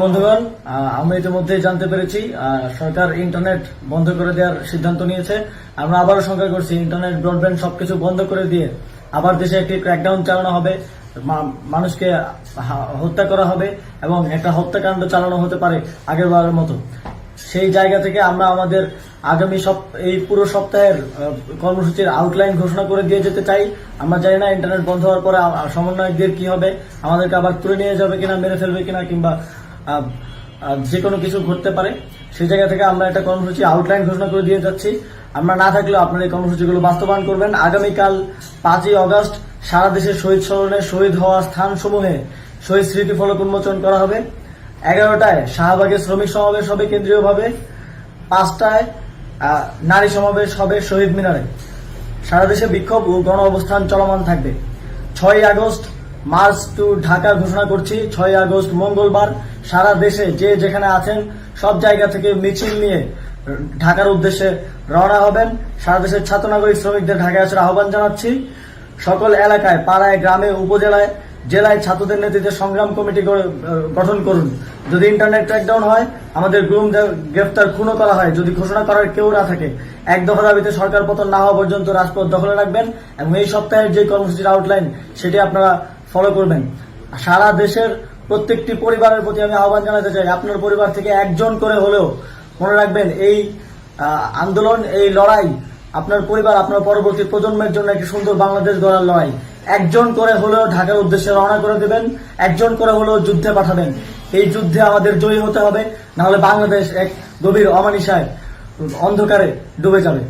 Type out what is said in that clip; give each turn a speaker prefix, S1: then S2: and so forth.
S1: বন্ধুগণ, আমরা ইতিমধ্যে জানতে পেরেছি সরকার ইন্টারনেট বন্ধ করে দেওয়ার সিদ্ধান্ত নিয়েছে। আমরা আবারও শঙ্কা করছি, ইন্টারনেট ব্রডব্যান্ড সবকিছু বন্ধ করে দিয়ে আবার দেশে একটি ক্র্যাকডাউন চালানো হবে, মানুষকে হত্যা করা হবে এবং একটা হত্যাকাণ্ড চালানো হতে পারে আগের বারের মতো। সেই জায়গা থেকে আমরা আমাদের আগামী এই পুরো সপ্তাহের কর্মসূচির আউটলাইন ঘোষণা করে দিয়ে যেতে চাই। আমরা জানি না ইন্টারনেট বন্ধ হওয়ার পরে সমন্বয়কদের কি হবে, আমাদেরকে আবার তুলে নিয়ে যাবে কিনা, মেরে ফেলবে কিনা, কিংবা যে কোনো কিছু ঘটতে পারে। সেই জায়গা থেকে আমরা একটা কর্মসূচি আউটলাইন ঘোষণা করে দিয়ে যাচ্ছি। আমরা না থাকলেও আপনারা এই কর্মসূচিগুলো বাস্তবায়ন করবেন। আগামীকাল 5ই অগস্ট সারা দেশে শহীদ স্মরণে শহীদ হওয়া স্থানসমূহে শহীদ স্মৃতি ফলক উন্মোচন করা হবে। 11টায় শাহবাগে শ্রমিক সমাবেশ হবে কেন্দ্রীয়ভাবে, 5টায় নারী সমাবেশ হবে শহীদ মিনারে। সারা দেশে বিক্ষোভ ও গণ অবস্থান চলমান থাকবে। 6ই আগস্ট মার্চ টু ঢাকা ঘোষণা করছি। 6ই আগস্ট মঙ্গলবার সারা দেশে যে যেখানে আছেন সব জায়গা থেকে মিছিল নিয়ে ঢাকার উদ্দেশ্যে রওনা হবেন। সারা দেশের ছাত্র নাগরিক শ্রমিকদের ঢাকায় আসার আহ্বান জানাচ্ছি। সকল এলাকায়, পাড়ায়, গ্রামে, উপজেলায়, জেলায় ছাত্রদের নেতৃত্বে সংগ্রাম কমিটি গঠন করুন। যদি ইন্টারনেট ক্র্যাকডাউন হয়, আমাদের গুম, গ্রেফতার, খুনও করা হয়, যদি ঘোষণা করার কেউ না থাকে, এক দফা দাবিতে সরকার পতন না হওয়া পর্যন্ত রাজপথ দখলে রাখবেন এবং এই সপ্তাহের যে কর্মসূচির আউটলাইন সেটি আপনারা ফলো করবেন। সারা দেশের প্রত্যেকটি পরিবারের প্রতি আমি আহ্বান জানাতে চাই, আপনার পরিবার থেকে একজন করে হলেও মনে রাখবেন এই আন্দোলন, এই লড়াই আপনার পরিবার, আপনার পরবর্তী প্রজন্মের জন্য একটি সুন্দর বাংলাদেশ গড়ার লড়াই। একজন করে হলেও ঢাকার উদ্দেশ্যে রওনা করে দেবেন, একজন করে হলেও যুদ্ধে পাঠাবেন। এই যুদ্ধে আমাদের জয়ী হতে হবে, নাহলে বাংলাদেশ এক গভীর অমানিসায় অন্ধকারে ডুবে যাবে।